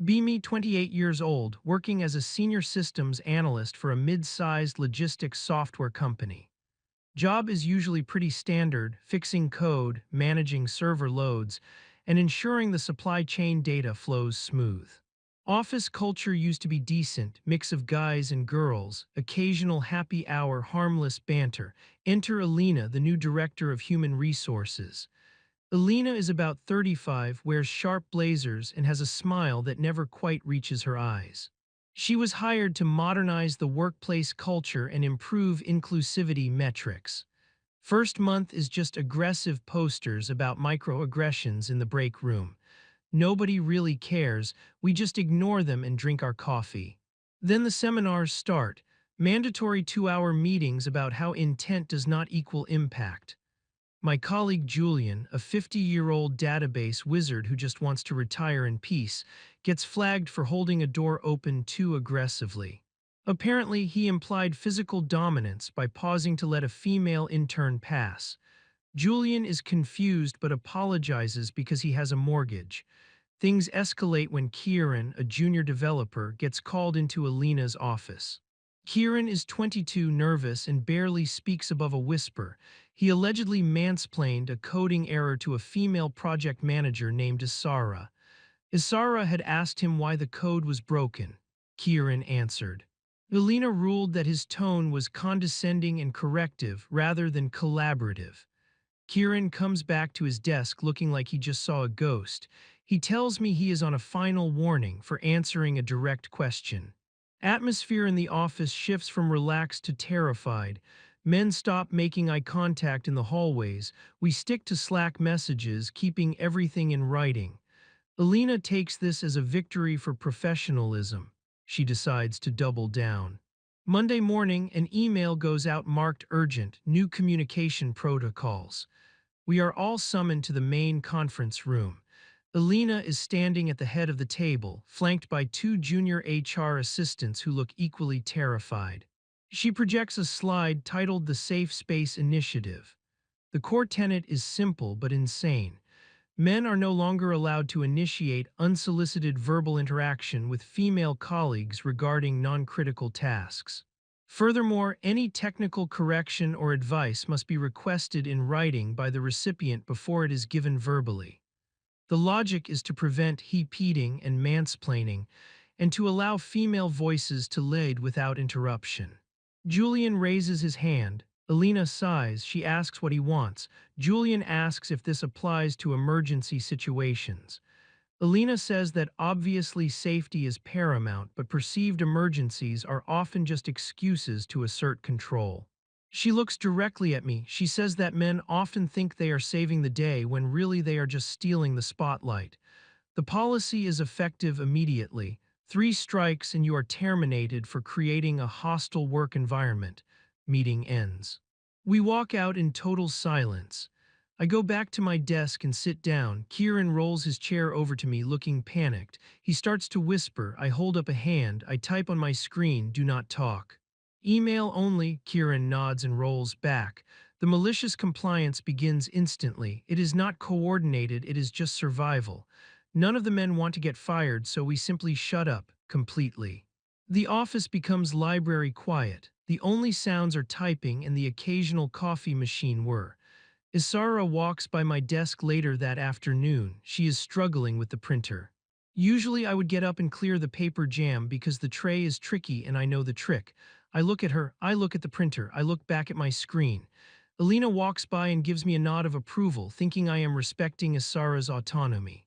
Bimi, 28 years old, working as a senior systems analyst for a mid-sized logistics software company. Job is usually pretty standard, fixing code, managing server loads, and ensuring the supply chain data flows smooth. Office culture used to be decent, mix of guys and girls, occasional happy hour, harmless banter. Enter Alina, the new director of human resources. Alina is about 35, wears sharp blazers, and has a smile that never quite reaches her eyes. She was hired to modernize the workplace culture and improve inclusivity metrics. First month is just aggressive posters about microaggressions in the break room. Nobody really cares, we just ignore them and drink our coffee. Then the seminars start, mandatory 2-hour meetings about how intent does not equal impact. My colleague Julian, a 50-year-old database wizard who just wants to retire in peace, gets flagged for holding a door open too aggressively. Apparently, he implied physical dominance by pausing to let a female intern pass. Julian is confused but apologizes because he has a mortgage. Things escalate when Kieran, a junior developer, gets called into Alina's office. Kieran is 22, nervous, and barely speaks above a whisper. He allegedly mansplained a coding error to a female project manager named Isara. Isara had asked him why the code was broken. Kieran answered. Alina ruled that his tone was condescending and corrective rather than collaborative. Kieran comes back to his desk looking like he just saw a ghost. He tells me he is on a final warning for answering a direct question. Atmosphere in the office shifts from relaxed to terrified. Men stop making eye contact in the hallways. We stick to Slack messages, keeping everything in writing. Alina takes this as a victory for professionalism. She decides to double down. Monday morning, an email goes out marked urgent, new communication protocols. We are all summoned to the main conference room. Alina is standing at the head of the table, flanked by 2 junior HR assistants who look equally terrified. She projects a slide titled The Safe Space Initiative. The core tenet is simple but insane. Men are no longer allowed to initiate unsolicited verbal interaction with female colleagues regarding non-critical tasks. Furthermore, any technical correction or advice must be requested in writing by the recipient before it is given verbally. The logic is to prevent heap-eating and mansplaining, and to allow female voices to lead without interruption. Julian raises his hand. Alina sighs. She asks what he wants. Julian asks if this applies to emergency situations. Alina says that obviously safety is paramount, but perceived emergencies are often just excuses to assert control. She looks directly at me. She says that men often think they are saving the day when really they are just stealing the spotlight. The policy is effective immediately. 3 strikes and you are terminated for creating a hostile work environment. Meeting ends. We walk out in total silence. I go back to my desk and sit down. Kieran rolls his chair over to me, looking panicked. He starts to whisper. I hold up a hand. I type on my screen, "Do not talk." Email only. Kieran nods and rolls back. The malicious compliance begins instantly. It is not coordinated, it is just survival. None of the men want to get fired, so we simply shut up, completely. The office becomes library quiet. The only sounds are typing and the occasional coffee machine whir. Isara walks by my desk later that afternoon. She is struggling with the printer. Usually I would get up and clear the paper jam because the tray is tricky and I know the trick. I look at her, I look at the printer, I look back at my screen. Alina walks by and gives me a nod of approval, thinking I am respecting Isara's autonomy.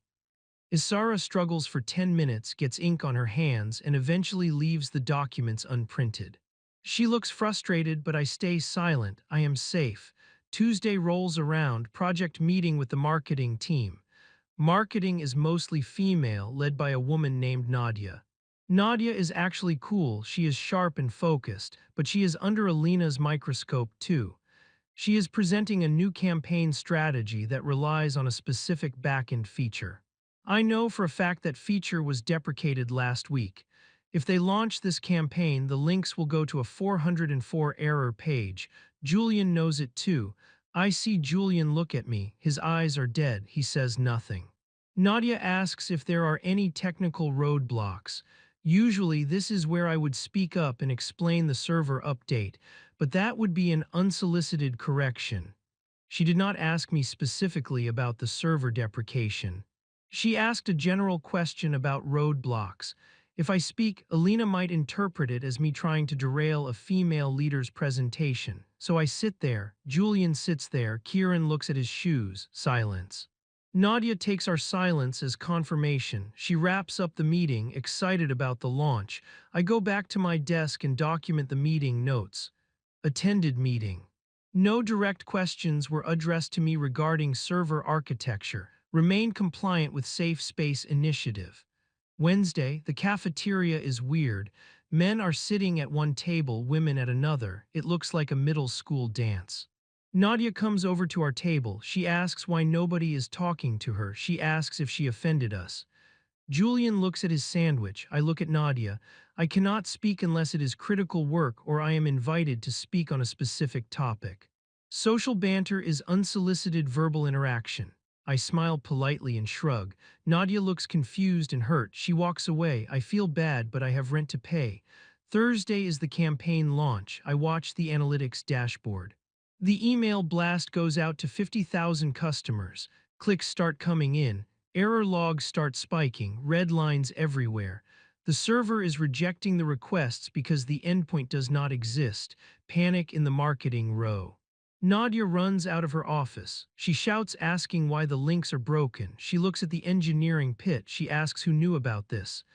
Isara struggles for 10 minutes, gets ink on her hands, and eventually leaves the documents unprinted. She looks frustrated, but I stay silent. I am safe. Tuesday rolls around, project meeting with the marketing team. Marketing is mostly female, led by a woman named Nadia. Nadia is actually cool, she is sharp and focused, but she is under Alina's microscope too. She is presenting a new campaign strategy that relies on a specific backend feature. I know for a fact that feature was deprecated last week. If they launch this campaign, the links will go to a 404 error page. Julian knows it too. I see Julian look at me. His eyes are dead. He says nothing. Nadia asks if there are any technical roadblocks. Usually, this is where I would speak up and explain the server update, but that would be an unsolicited correction. She did not ask me specifically about the server deprecation. She asked a general question about roadblocks. If I speak, Alina might interpret it as me trying to derail a female leader's presentation. So I sit there, Julian sits there, Kieran looks at his shoes, silence. Nadia takes our silence as confirmation. She wraps up the meeting, excited about the launch. I go back to my desk and document the meeting notes. Attended meeting. No direct questions were addressed to me regarding server architecture. Remain compliant with Safe Space Initiative. Wednesday, the cafeteria is weird. Men are sitting at one table, women at another. It looks like a middle school dance. Nadia comes over to our table. She asks why nobody is talking to her. She asks if she offended us. Julian looks at his sandwich. I look at Nadia. I cannot speak unless it is critical work or I am invited to speak on a specific topic. Social banter is unsolicited verbal interaction. I smile politely and shrug. Nadia looks confused and hurt. She walks away. I feel bad, but I have rent to pay. Thursday is the campaign launch. I watch the analytics dashboard. The email blast goes out to 50,000 customers. Clicks start coming in. Error logs start spiking, red lines everywhere. The server is rejecting the requests because the endpoint does not exist. Panic in the marketing row. Nadia runs out of her office. She shouts asking why the links are broken. She looks at the engineering pit. She asks who knew about this.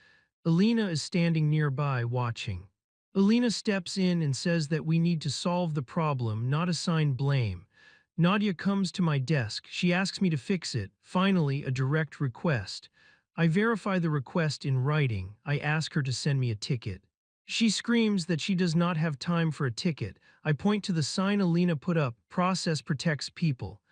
Alina is standing nearby watching. Alina steps in and says that we need to solve the problem, not assign blame. Nadia comes to my desk. She asks me to fix it. Finally, a direct request. I verify the request in writing. I ask her to send me a ticket. She screams that she does not have time for a ticket. I point to the sign Alina put up, "Process protects people."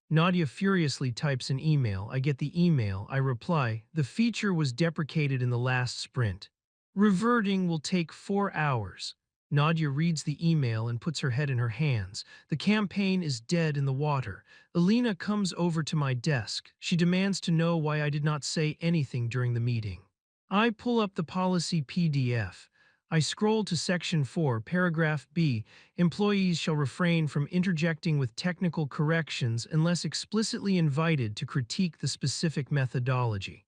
Nadia furiously types an email. I get the email. I reply, "The feature was deprecated in the last sprint. Reverting will take 4 hours." Nadia reads the email and puts her head in her hands. The campaign is dead in the water. Alina comes over to my desk. She demands to know why I did not say anything during the meeting. I pull up the policy PDF. I scroll to Section 4, Paragraph B. Employees shall refrain from interjecting with technical corrections unless explicitly invited to critique the specific methodology.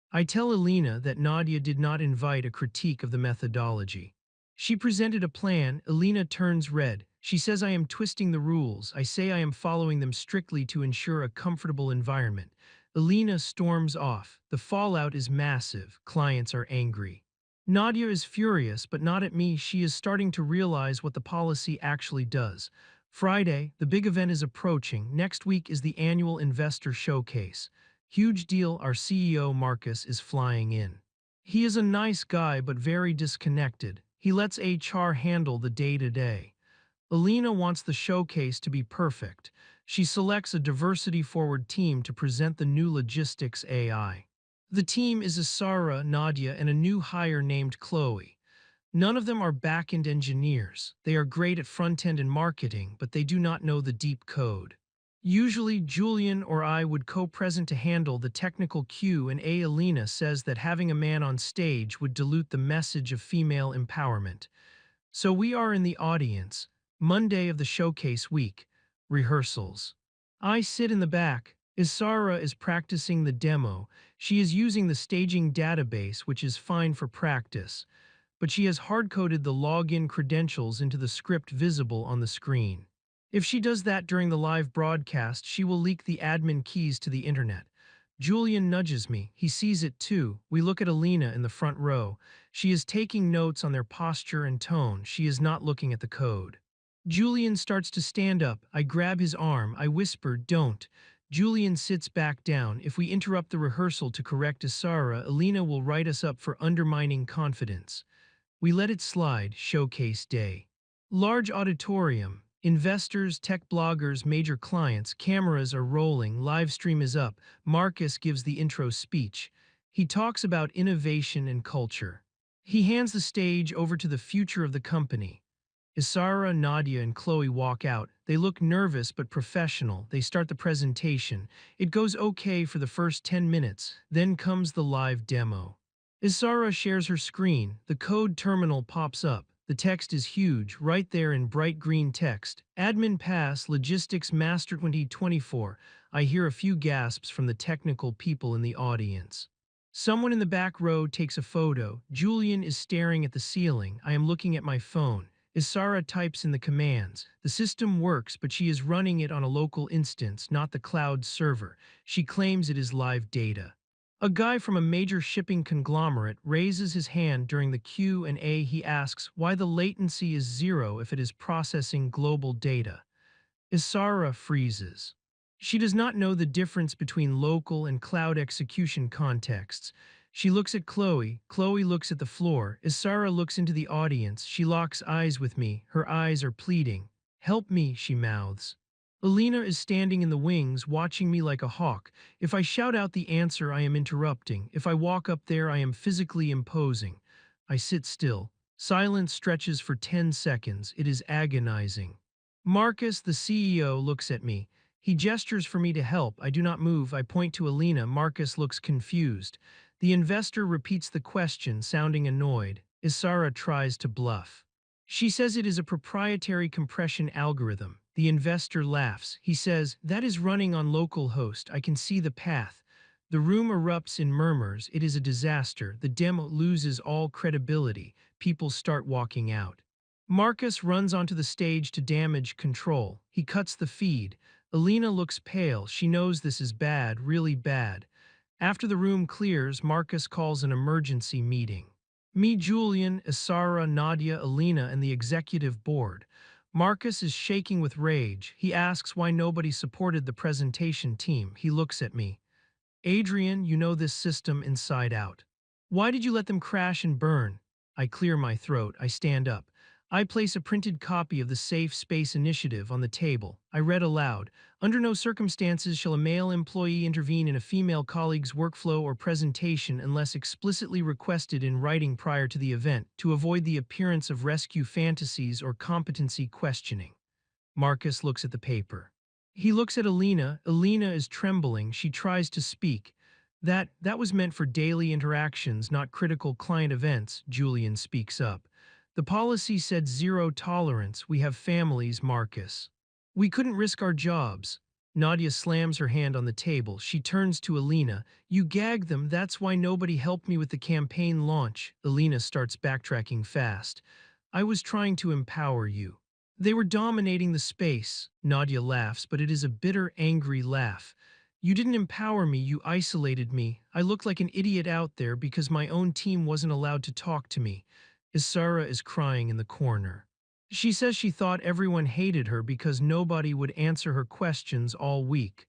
I tell Alina that Nadia did not invite a critique of the methodology. She presented a plan. Alina turns red. She says I am twisting the rules. I say I am following them strictly to ensure a comfortable environment. Alina storms off. The fallout is massive. Clients are angry. Nadia is furious, but not at me. She is starting to realize what the policy actually does. Friday, the big event is approaching. Next week is the annual investor showcase. Huge deal. Our CEO, Marcus, is flying in. He is a nice guy, but very disconnected. He lets HR handle the day-to-day. Alina wants the showcase to be perfect. She selects a diversity-forward team to present the new logistics AI. The team is Isara, Nadia, and a new hire named Chloe. None of them are back-end engineers. They are great at front-end and marketing, but they do not know the deep code. Usually, Julian or I would co-present to handle the technical Q&A. Alina says that having a man on stage would dilute the message of female empowerment. So we are in the audience. Monday of the showcase week. Rehearsals. I sit in the back. Isara is practicing the demo. She is using the staging database, which is fine for practice, but she has hard-coded the login credentials into the script visible on the screen. If she does that during the live broadcast, she will leak the admin keys to the internet. Julian nudges me. He sees it too. We look at Alina in the front row. She is taking notes on their posture and tone. She is not looking at the code. Julian starts to stand up. I grab his arm. I whisper, "Don't." Julian sits back down. If we interrupt the rehearsal to correct Isara, Alina will write us up for undermining confidence. We let it slide. Showcase day. Large auditorium. Investors, tech bloggers, major clients, cameras are rolling, live stream is up. Marcus gives the intro speech. He talks about innovation and culture. He hands the stage over to the future of the company. Isara, Nadia, and Chloe walk out. They look nervous but professional. They start the presentation. It goes okay for the first 10 minutes. Then comes the live demo. Isara shares her screen. The code terminal pops up. The text is huge, right there in bright green text. Admin pass, logistics master 2024. I hear a few gasps from the technical people in the audience. Someone in the back row takes a photo. Julian is staring at the ceiling. I am looking at my phone. Isara types in the commands. The system works, but she is running it on a local instance, not the cloud server. She claims it is live data. A guy from a major shipping conglomerate raises his hand during the Q&A. He asks why the latency is 0 if it is processing global data. Isara freezes. She does not know the difference between local and cloud execution contexts. She looks at Chloe. Chloe looks at the floor. Isara looks into the audience. She locks eyes with me. Her eyes are pleading. Help me, she mouths. Alina is standing in the wings, watching me like a hawk. If I shout out the answer, I am interrupting. If I walk up there, I am physically imposing. I sit still. Silence stretches for 10 seconds. It is agonizing. Marcus, the CEO, looks at me. He gestures for me to help. I do not move. I point to Alina. Marcus looks confused. The investor repeats the question, sounding annoyed. Isara tries to bluff. She says it is a proprietary compression algorithm. The investor laughs. He says, that is running on localhost. I can see the path. The room erupts in murmurs. It is a disaster. The demo loses all credibility. People start walking out. Marcus runs onto the stage to damage control. He cuts the feed. Alina looks pale. She knows this is bad, really bad. After the room clears, Marcus calls an emergency meeting. Me, Julian, Isara, Nadia, Alina, and the executive board. Marcus is shaking with rage. He asks why nobody supported the presentation team. He looks at me. Adrian, you know this system inside out. Why did you let them crash and burn? I clear my throat. I stand up. I place a printed copy of the Safe Space Initiative on the table. I read aloud. Under no circumstances shall a male employee intervene in a female colleague's workflow or presentation unless explicitly requested in writing prior to the event to avoid the appearance of rescue fantasies or competency questioning. Marcus looks at the paper. He looks at Alina. Alina is trembling. She tries to speak. That was meant for daily interactions, not critical client events, Julian speaks up. The policy said 0 tolerance. We have families, Marcus. We couldn't risk our jobs. Nadia slams her hand on the table. She turns to Alina. You gagged them. That's why nobody helped me with the campaign launch. Alina starts backtracking fast. I was trying to empower you. They were dominating the space. Nadia laughs, but it is a bitter, angry laugh. You didn't empower me. You isolated me. I looked like an idiot out there because my own team wasn't allowed to talk to me. Isara is crying in the corner. She says she thought everyone hated her because nobody would answer her questions all week.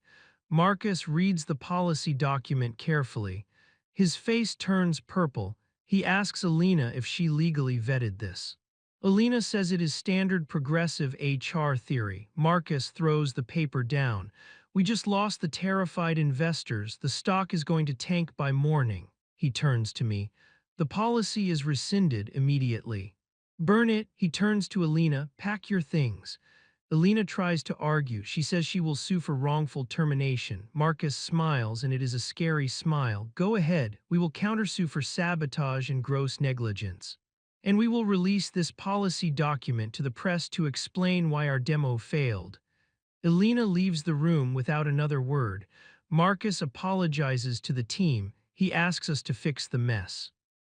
Marcus reads the policy document carefully. His face turns purple. He asks Alina if she legally vetted this. Alina says it is standard progressive HR theory. Marcus throws the paper down. We just lost the terrified investors. The stock is going to tank by morning. He turns to me. The policy is rescinded immediately. Burn it, he turns to Alina. Pack your things. Alina tries to argue. She says she will sue for wrongful termination. Marcus smiles, and it is a scary smile. Go ahead. We will countersue for sabotage and gross negligence. And we will release this policy document to the press to explain why our demo failed. Alina leaves the room without another word. Marcus apologizes to the team. He asks us to fix the mess.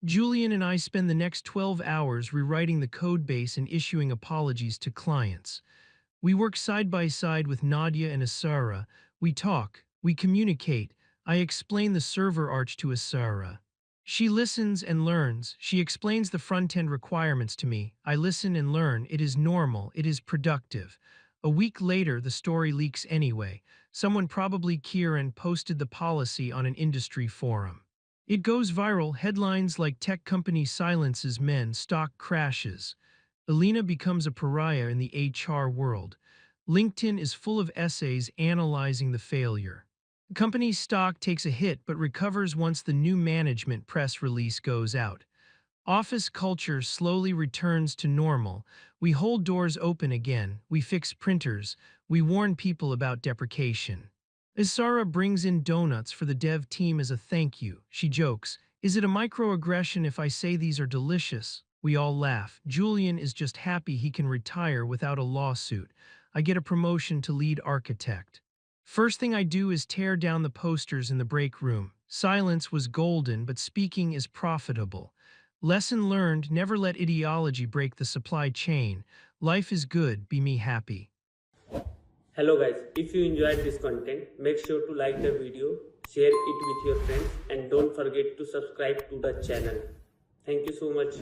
Julian and I spend the next 12 hours rewriting the codebase and issuing apologies to clients. We work side by side with Nadia and Isara. We talk, we communicate. I explain the server arch to Isara. She listens and learns. She explains the front-end requirements to me. I listen and learn. It is normal. It is productive. A week later, the story leaks anyway. Someone, probably Kieran, posted the policy on an industry forum. It goes viral, headlines like tech company silences men, stock crashes. Alina becomes a pariah in the HR world. LinkedIn is full of essays analyzing the failure. The company's stock takes a hit but recovers once the new management press release goes out. Office culture slowly returns to normal. We hold doors open again, we fix printers, we warn people about deprecation. As Sarah brings in donuts for the dev team as a thank you, she jokes, "Is it a microaggression if I say these are delicious?" We all laugh. Julian is just happy he can retire without a lawsuit. I get a promotion to lead architect. First thing I do is tear down the posters in the break room. Silence was golden, but speaking is profitable. Lesson learned, never let ideology break the supply chain. Life is good, be me happy. Hello guys, if you enjoyed this content, make sure to like the video, share it with your friends and don't forget to subscribe to the channel. Thank you so much.